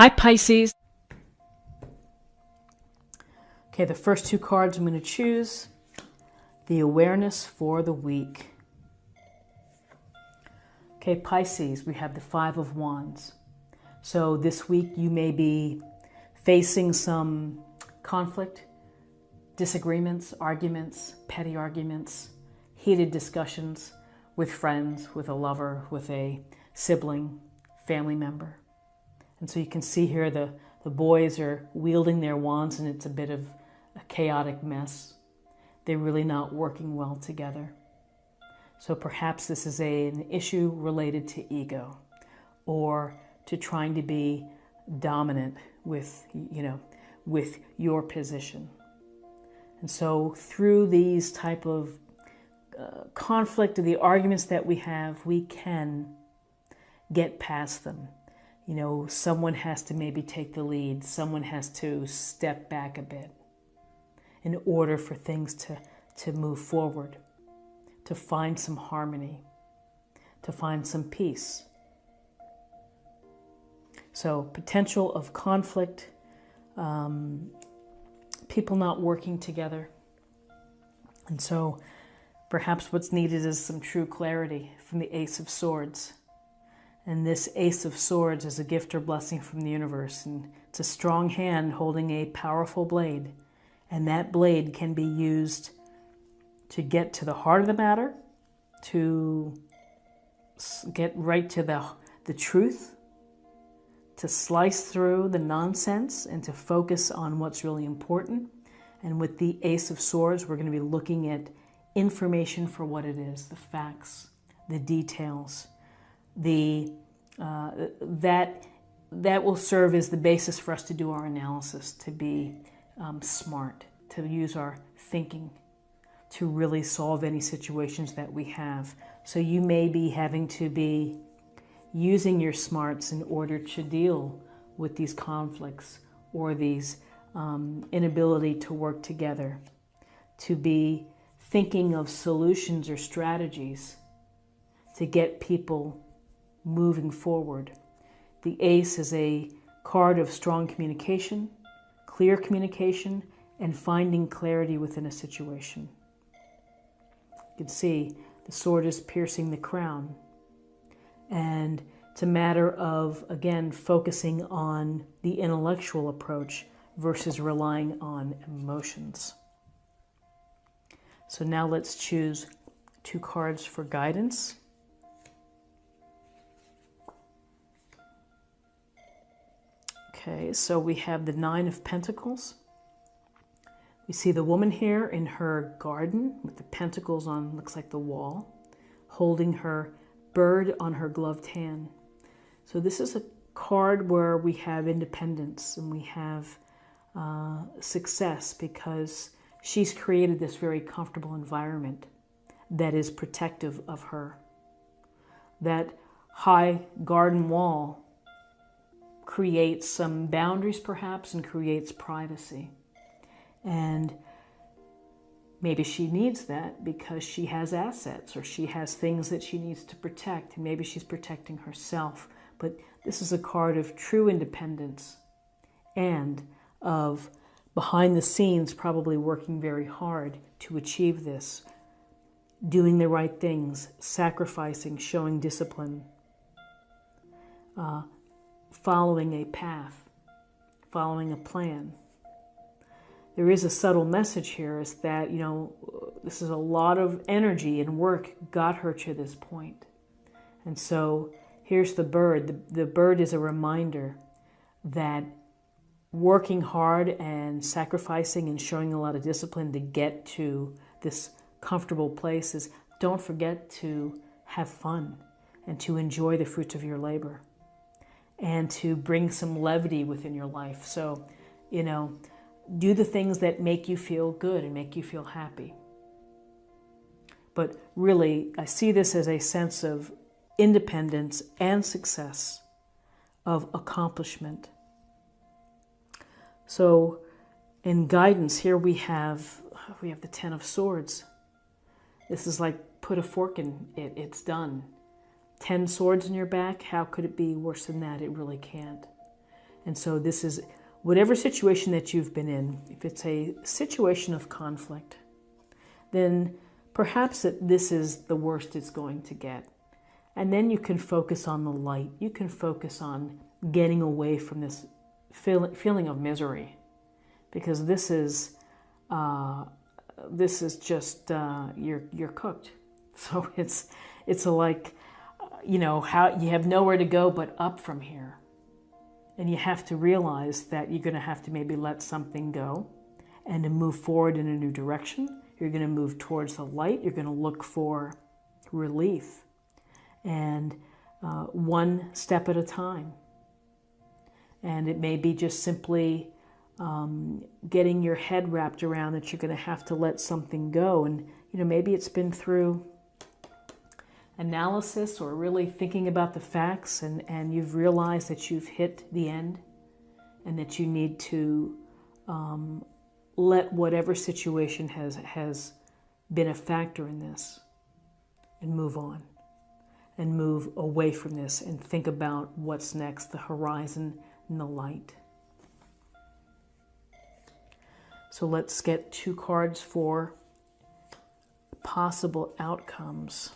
Hi, Pisces. Okay, the first two cards I'm going to choose, the awareness for the week. Okay, Pisces, we have the Five of Wands. So this week you may be facing some conflict, disagreements, arguments, petty arguments, heated discussions with friends, with a lover, with a sibling, family member. And so you can see here the boys are wielding their wands and it's a bit of a chaotic mess. They're really not working well together. So perhaps this is an issue related to ego or to trying to be dominant with your position. And so through these type of conflict or the arguments that we have, we can get past them. You know, someone has to maybe take the lead. Someone has to step back a bit in order for things to move forward, to find some harmony, to find some peace. So potential of conflict, people not working together. And so perhaps what's needed is some true clarity from the Ace of Swords. And this Ace of Swords is a gift or blessing from the universe. And it's a strong hand holding a powerful blade. And that blade can be used to get to the heart of the matter, to get right to the truth, to slice through the nonsense and to focus on what's really important. And with the Ace of Swords, we're going to be looking at information for what it is, the facts, the details, that will serve as the basis for us to do our analysis, to be smart, to use our thinking, to really solve any situations that we have. So you may be having to be using your smarts in order to deal with these conflicts or these inability to work together, to be thinking of solutions or strategies to get people moving forward. The Ace is a card of strong communication, clear communication, and finding clarity within a situation. You can see the sword is piercing the crown. And it's a matter of, again, focusing on the intellectual approach versus relying on emotions. So now let's choose two cards for guidance. Okay, so we have the Nine of Pentacles. We see the woman here in her garden with the pentacles on, looks like the wall, holding her bird on her gloved hand. So this is a card where we have independence and we have success because she's created this very comfortable environment that is protective of her. That high garden wall creates some boundaries perhaps and creates privacy. And maybe she needs that because she has assets or she has things that she needs to protect. And maybe she's protecting herself. But this is a card of true independence and of behind the scenes probably working very hard to achieve this. Doing the right things, sacrificing, showing discipline, following a path, following a plan. There is a subtle message here is that, this is a lot of energy and work got her to this point. And so here's the bird. The bird is a reminder that working hard and sacrificing and showing a lot of discipline to get to this comfortable place is don't forget to have fun and to enjoy the fruits of your labor and to bring some levity within your life. So, do the things that make you feel good and make you feel happy. But really, I see this as a sense of independence and success, of accomplishment. So in guidance, here we have the Ten of Swords. This is like put a fork in it, it's done. 10 swords in your back, how could it be worse than that? It really can't. And so this is whatever situation that you've been in. If it's a situation of conflict, then perhaps this is the worst it's going to get. And then you can focus on the light. You can focus on getting away from this feeling of misery, because this is just you're cooked. So it's like, you know, how you have nowhere to go but up from here. And you have to realize that you're going to have to maybe let something go and to move forward in a new direction. You're going to move towards the light. You're going to look for relief. And one step at a time. And it may be just simply getting your head wrapped around that you're going to have to let something go. And, you know, maybe it's been through analysis or really thinking about the facts, and you've realized that you've hit the end and that you need to let whatever situation has been a factor in this and move on and move away from this and think about what's next, the horizon and the light. So let's get 2 cards for possible outcomes.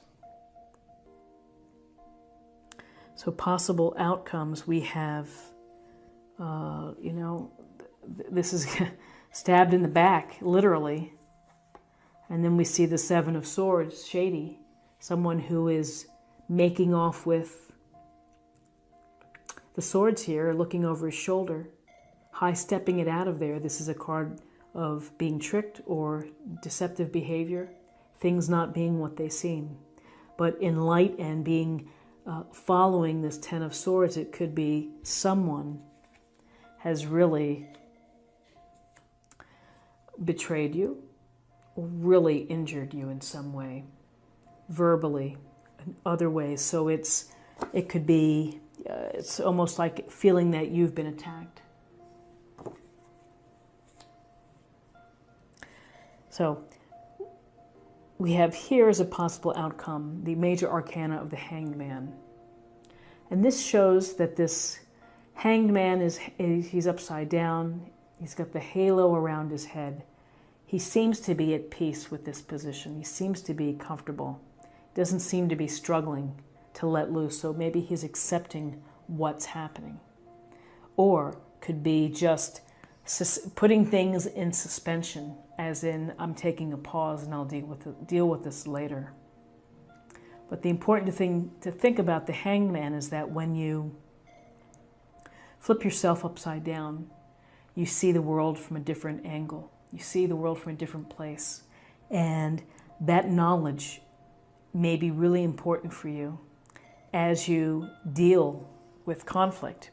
So possible outcomes, we have, you know, this is stabbed in the back, literally. And then we see the 7 of Swords, shady. Someone who is making off with the swords here, looking over his shoulder, high-stepping it out of there. This is a card of being tricked or deceptive behavior, things not being what they seem. But in light and being following this 10 of Swords, it could be someone has really betrayed you, or really injured you in some way, verbally, in other ways. So it could be, it's almost like feeling that you've been attacked. So we have here as a possible outcome the major arcana of the Hanged Man. And this shows that this Hanged Man he's upside down. He's got the halo around his head. He seems to be at peace with this position. He seems to be comfortable. Doesn't seem to be struggling to let loose. So maybe he's accepting what's happening. Or could be just putting things in suspension, as in, I'm taking a pause and I'll deal with this later. But the important thing to think about the Hanged Man is that when you flip yourself upside down, you see the world from a different angle. You see the world from a different place. And that knowledge may be really important for you as you deal with conflict,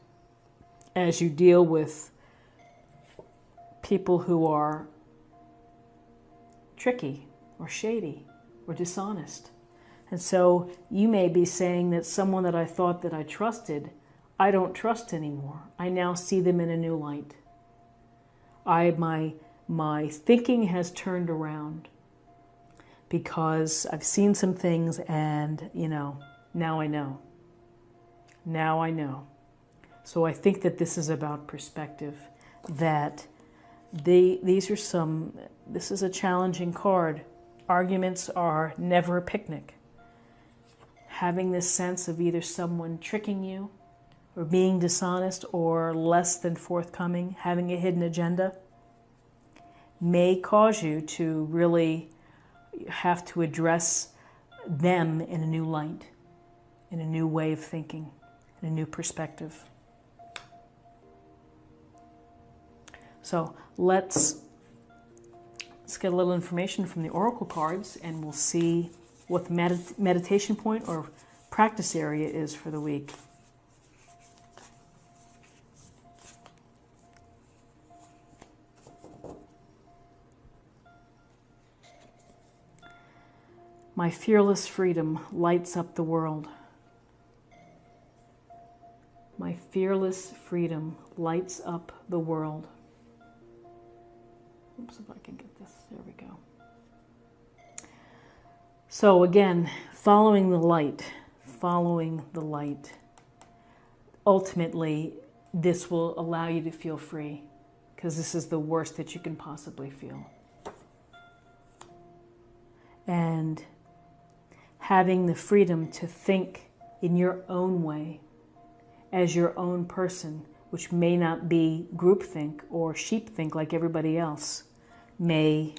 as you deal with people who are tricky or shady or dishonest. And so you may be saying that someone that I thought that I trusted, I don't trust anymore. I now see them in a new light. My thinking has turned around because I've seen some things and, you know, now I know. Now I know. So I think that this is about perspective, that this is a challenging card. Arguments are never a picnic. Having this sense of either someone tricking you or being dishonest or less than forthcoming, having a hidden agenda, may cause you to really have to address them in a new light, in a new way of thinking, in a new perspective. So let's get a little information from the oracle cards, and we'll see what the meditation point or practice area is for the week. My fearless freedom lights up the world. My fearless freedom lights up the world. Oops, if I can get this. There we go. So again, following the light, following the light. Ultimately, this will allow you to feel free, because this is the worst that you can possibly feel. And having the freedom to think in your own way, as your own person, which may not be groupthink or sheepthink like everybody else, may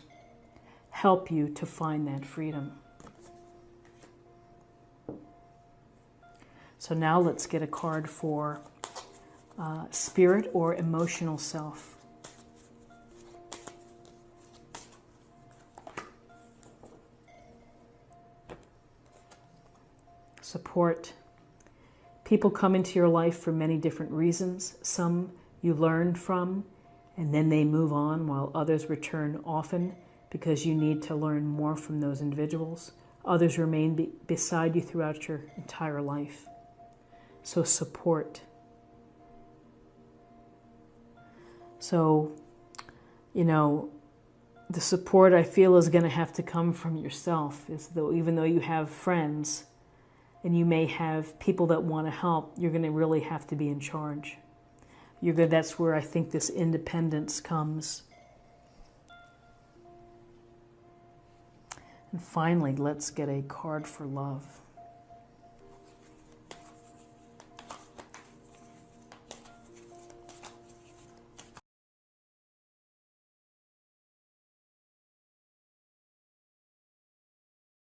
help you to find that freedom. So now let's get a card for spirit or emotional self. Support. People come into your life for many different reasons. Some you learn from and then they move on, while others return often because you need to learn more from those individuals. Others remain beside you throughout your entire life. So support. So, the support I feel is going to have to come from yourself. Even though you have friends and you may have people that want to help, you're going to really have to be in charge. That's where I think this independence comes. And finally, let's get a card for love.